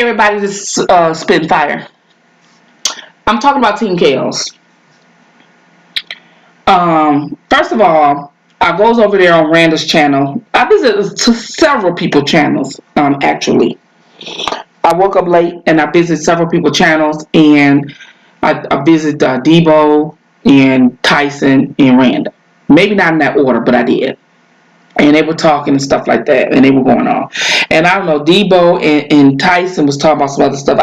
Everybody, this is Spitting Fire. I'm talking about Team Kellz. First of all, I goes over there on Randa's channel. I visit several people's channels, actually. I woke up late and I visited several people's channels, and I visited Debo and Tyson and Randa. Maybe not in that order, but I did. And they were talking and stuff like that, and they were going on. And I don't know, Debo and Tyson was talking about some other stuff.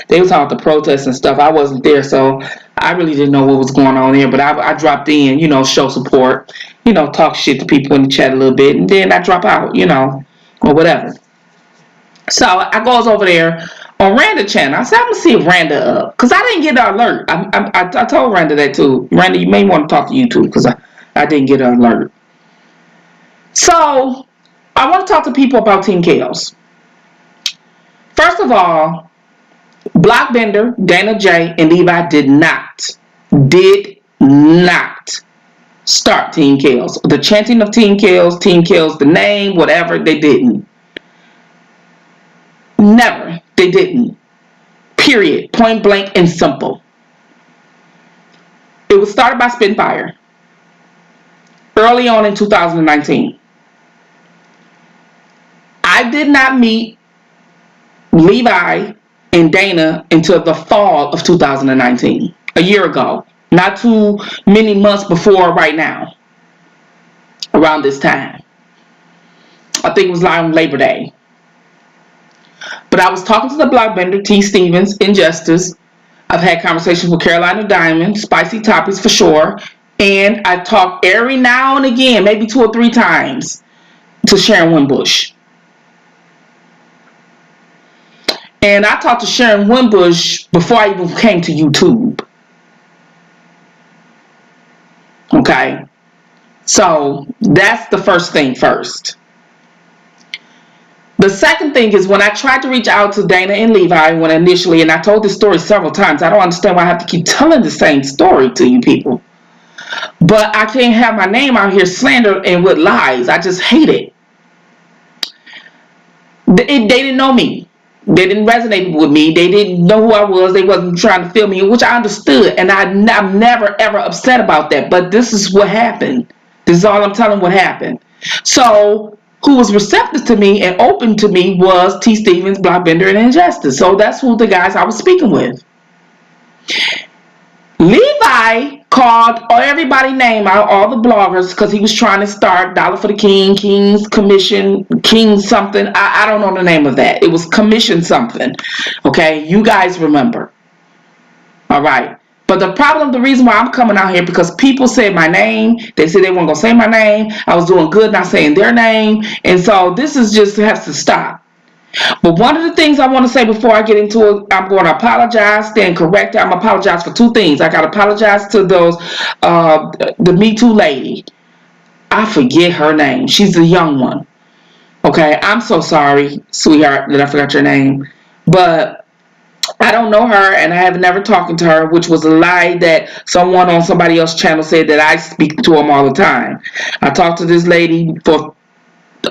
They were talking about the protests and stuff. I wasn't there, so I really didn't know what was going on there. But I dropped in, show support, talk shit to people in the chat a little bit, and then I drop out, or whatever. So I goes over there on Randa channel. I said, I'm gonna see if Randa up, cause I didn't get an alert. I told Randa that too. Randa, you may want to talk to YouTube, cause I didn't get an alert. So, I want to talk to people about Team Kellz. First of all, Blockbender, Dana J, and Levi did not start Team Kellz. The chanting of Team Kellz, the name, whatever, they didn't. Never. They didn't. Period. Point blank and simple. It was started by SPITTINFIRE early on in 2019. I did not meet Levi and Dana until the fall of 2019, a year ago. Not too many months before right now, around this time. I think it was around Labor Day. But I was talking to the Blockbender, T. Stevens, Injustice. I've had conversations with Carolina Diamond, Spicy Topics for sure. And I talk every now and again, maybe 2 or 3 times, to Sharon Wimbush. And I talked to Sharon Wimbush before I even came to YouTube. Okay? So, that's the first thing first. The second thing is when I tried to reach out to Dana and Levi initially, and I told this story several times. I don't understand why I have to keep telling the same story to you people. But I can't have my name out here slandered and with lies. I just hate it. They didn't know me. They didn't resonate with me. They didn't know who I was. They wasn't trying to feel me, which I understood. And I'm never, ever upset about that. But this is what happened. This is all I'm telling what happened. So, who was receptive to me and open to me was T. Stevens, Blockbender, and Injustice. So, that's who the guys I was speaking with. Levi called everybody name out, all the bloggers, because he was trying to start Dollar for the King, King's Commission, King something. I don't know the name of that. It was Commission something. Okay, you guys remember. All right. But the reason why I'm coming out here, because people said my name. They said they weren't going to say my name. I was doing good not saying their name. And so this is just has to stop. But one of the things I want to say before I get into it, I'm going to apologize, stand corrected. I'm going to apologize for 2 things. I got to apologize to those, the Me Too lady. I forget her name. She's a young one. Okay, I'm so sorry, sweetheart, that I forgot your name. But I don't know her, and I have never talked to her, which was a lie that someone on somebody else's channel said that I speak to them all the time. I talked to this lady for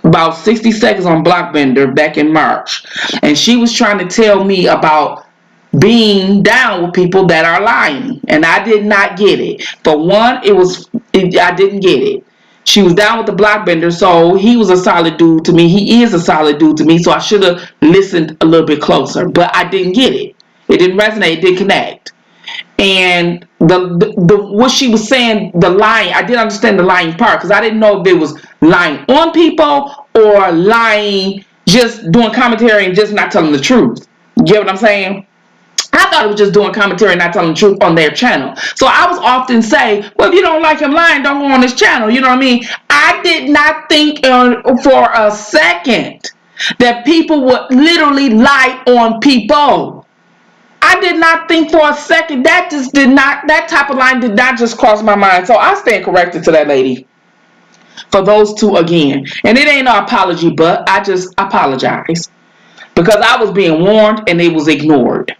about 60 seconds on Blockbender back in March, and she was trying to tell me about being down with people that are lying, and I did not get it. For one, I didn't get it. She was down with the Blockbender, so he was a solid dude to me. He is a solid dude to me, so I should have listened a little bit closer, but I didn't get it. It didn't resonate. It didn't connect. And the what she was saying, the lying, I didn't understand the lying part, because I didn't know if it was lying on people or lying, just doing commentary and just not telling the truth. You get what I'm saying? I thought it was just doing commentary and not telling the truth on their channel. So I was often say, well, if you don't like him lying, don't go on his channel. You know what I mean? I did not think for a second that people would literally lie on people. I did not think for a second. That type of line did not just cross my mind. So I stand corrected to that lady for those 2 again. And it ain't no apology, but I just apologize. Because I was being warned and it was ignored.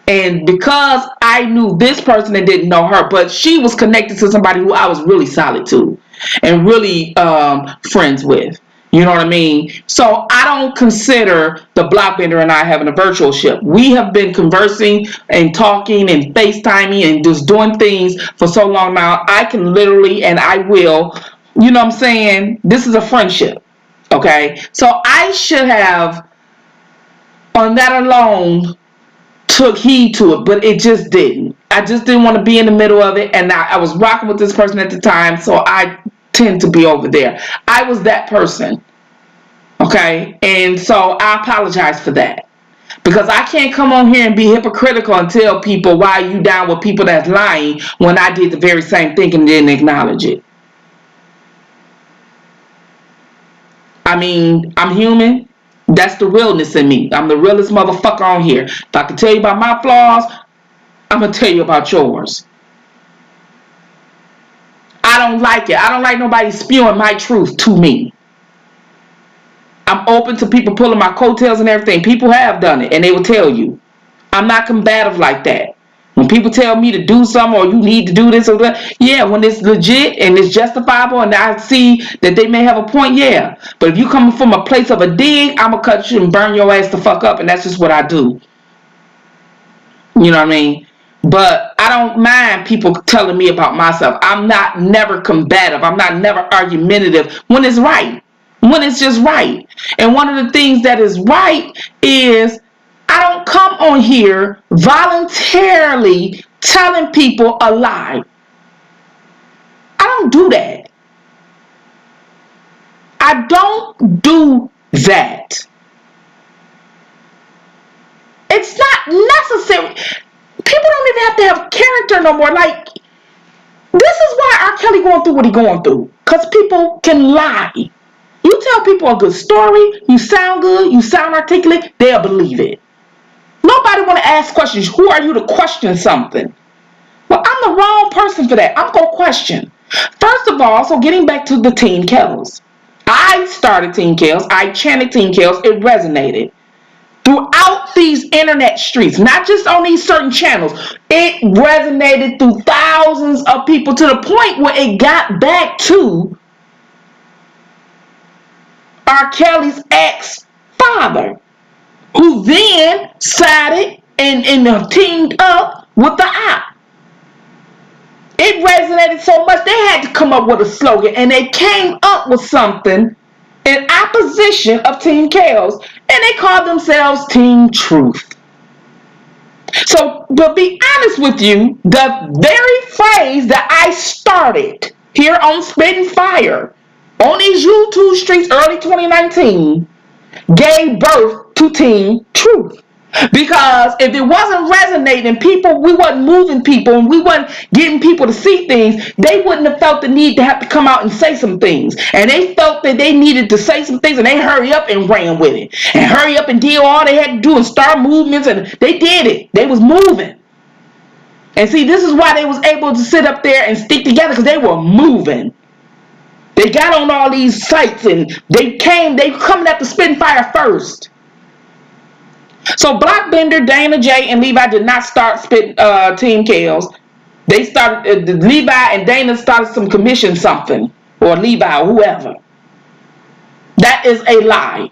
And because I knew this person and didn't know her, but she was connected to somebody who I was really solid to and really friends with. You know what I mean? So I don't consider the blockbender and I having a virtual ship. We have been conversing and talking and FaceTiming and just doing things for so long now. I can literally, and I will, you know what I'm saying? This is a friendship. Okay? So I should have, on that alone, took heed to it, but it just didn't. I just didn't want to be in the middle of it, and I was rocking with this person at the time, so I tend to be over there. I was that person, okay? And so I apologize for that, because I can't come on here and be hypocritical and tell people why you down with people that's lying when I did the very same thing and didn't acknowledge it. I mean, I'm human. That's the realness in me. I'm the realest motherfucker on here. If I can tell you about my flaws, I'm going to tell you about yours. I don't like it. I don't like nobody spewing my truth to me. I'm open to people pulling my coattails and everything. People have done it, and they will tell you. I'm not combative like that. When people tell me to do something or you need to do this or that, yeah, when it's legit and it's justifiable and I see that they may have a point, yeah. But if you coming from a place of a dig, I'm going to cut you and burn your ass the fuck up, and that's just what I do. You know what I mean? But I don't mind people telling me about myself. I'm not never combative. I'm not never argumentative when it's right. When it's just right. And one of the things that is right is I don't come on here voluntarily telling people a lie. I don't do that. I don't do that. It's not necessary. People don't even have to have character no more. Like, this is why R. Kelly going through what he going through. Because people can lie. You tell people a good story, you sound good, you sound articulate, they'll believe it. Nobody want to ask questions. Who are you to question something? Well, I'm the wrong person for that. I'm going to question. First of all, so getting back to the Team Kellz. I started Team Kellz. I chanted Team Kellz. It resonated. Throughout these internet streets, not just on these certain channels, it resonated through thousands of people to the point where it got back to R. Kelly's ex-father, who then sided and teamed up with the op. It resonated so much they had to come up with a slogan, and they came up with something in opposition of Team Kellz, and they called themselves Team Truth. So, to be honest with you, the very phrase that I started here on SPITTINFIRE on these YouTube streets early 2019 gave birth to Team Truth. Because if it wasn't resonating, people, we wasn't moving people, and we wasn't getting people to see things, they wouldn't have felt the need to have to come out and say some things. And they felt that they needed to say some things, and they hurry up and ran with it. And hurry up and did all they had to do and start movements, and they did it. They was moving. And see, this is why they was able to sit up there and stick together, because they were moving. They got on all these sites, and they coming after SPITTINFIRE first. So Blockbender, Dana J, and Levi did not start Team Kellz. They started, Levi and Dana started some commission something, or Levi or whoever. That is a lie.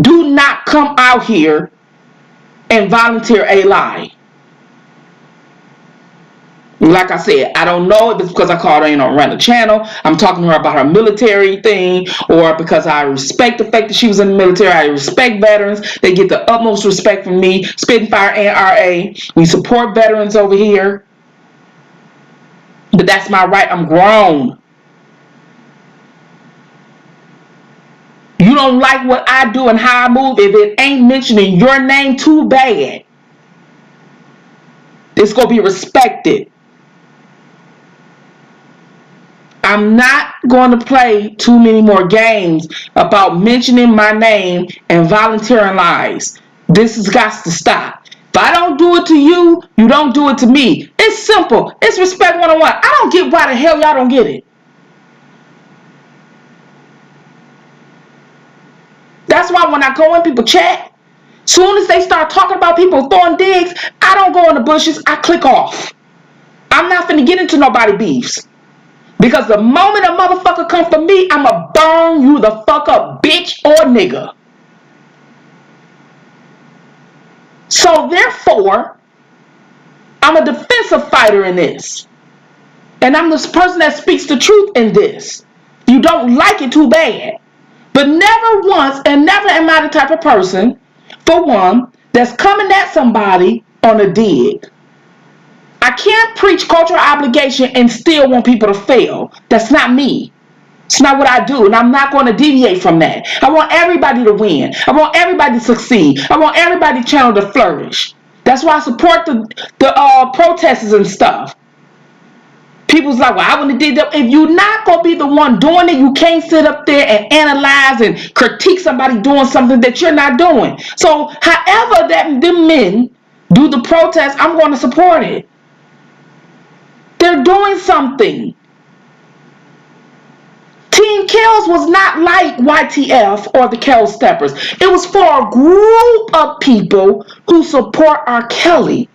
Do not come out here and volunteer a lie. Like I said, I don't know if it's because I called her in on Random Channel. I'm talking to her about her military thing, or because I respect the fact that she was in the military. I respect veterans. They get the utmost respect from me. SPITTINFIRE and RA. We support veterans over here. But that's my right. I'm grown. You don't like what I do and how I move, if it ain't mentioning your name, too bad. It's going to be respected. I'm not going to play too many more games about mentioning my name and volunteering lies. This has got to stop. If I don't do it to you, you don't do it to me. It's simple. It's respect 101. I don't get why the hell y'all don't get it. That's why when I go in people chat, soon as they start talking about people throwing digs, I don't go in the bushes. I click off. I'm not finna get into nobody beefs. Because the moment a motherfucker come for me, I'ma burn you the fuck up, bitch or nigga. So therefore, I'm a defensive fighter in this. And I'm this person that speaks the truth in this. You don't like it, too bad. But never once, and never am I the type of person, for one, that's coming at somebody on a dig. I can't preach cultural obligation and still want people to fail. That's not me. It's not what I do, and I'm not going to deviate from that. I want everybody to win. I want everybody to succeed. I want everybody's channel to flourish. That's why I support the protesters and stuff. People's like, well, I wouldn't have did that. If you're not going to be the one doing it, you can't sit up there and analyze and critique somebody doing something that you're not doing. So however them men do the protest, I'm going to support it. They're doing something. Team Kellz was not like YTF or the Kellz Steppers. It was for a group of people who support R. Kelly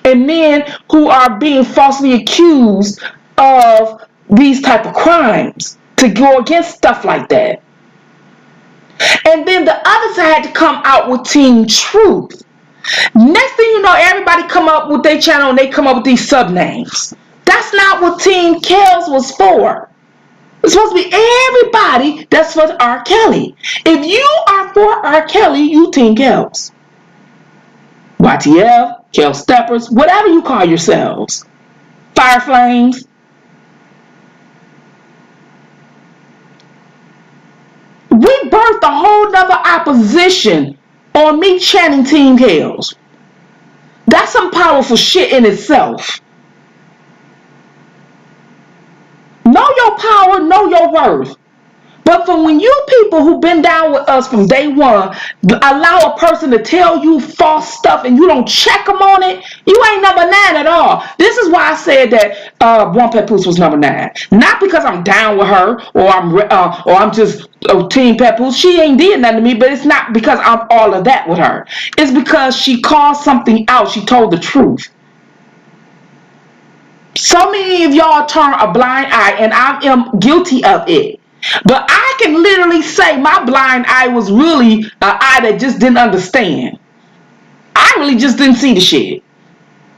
and men who are being falsely accused of these type of crimes to go against stuff like that. And then the other side had to come out with Team Truth. Next thing you know, everybody come up with their channel and they come up with these sub-names. That's not what Team Kellz was for. It's supposed to be everybody that's for R. Kelly. If you are for R. Kelly, you Team Kellz. YTF, Kellz Steppers, whatever you call yourselves. Fire Flames. We birthed a whole nother opposition on me chanting Team Kellz. That's some powerful shit in itself. Know your power, know your worth. But for when you people who've been down with us from day one allow a person to tell you false stuff and you don't check them on it, you ain't number 9 at all. This is why I said that One Papoose was number 9. Not because I'm down with her or I'm just Team Papoose. She ain't did nothing to me, but it's not because I'm all of that with her. It's because she called something out. She told the truth. So many of y'all turn a blind eye, and I am guilty of it. But I can literally say my blind eye was really an eye that just didn't understand. I really just didn't see the shit.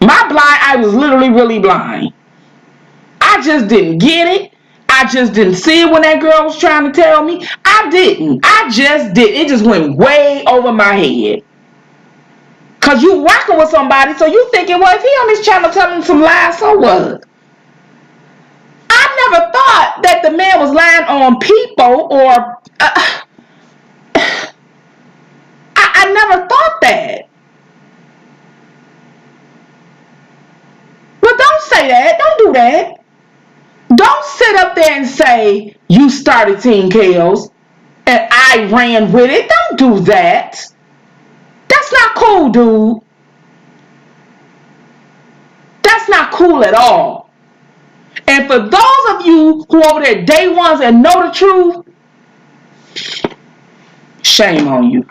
My blind eye was literally really blind. I just didn't get it. I just didn't see it when that girl was trying to tell me. I didn't. I just did. It just went way over my head. Because you rocking with somebody, so you thinking, well, if he on this channel telling some lies, so what? I never thought that the man was lying on people or... I never thought that. But don't say that. Don't do that. Don't sit up there and say, you started Team Kellz and I ran with it. Don't do that. That's not cool, dude. That's not cool at all. And for those of you who over there day ones and know the truth, shame on you.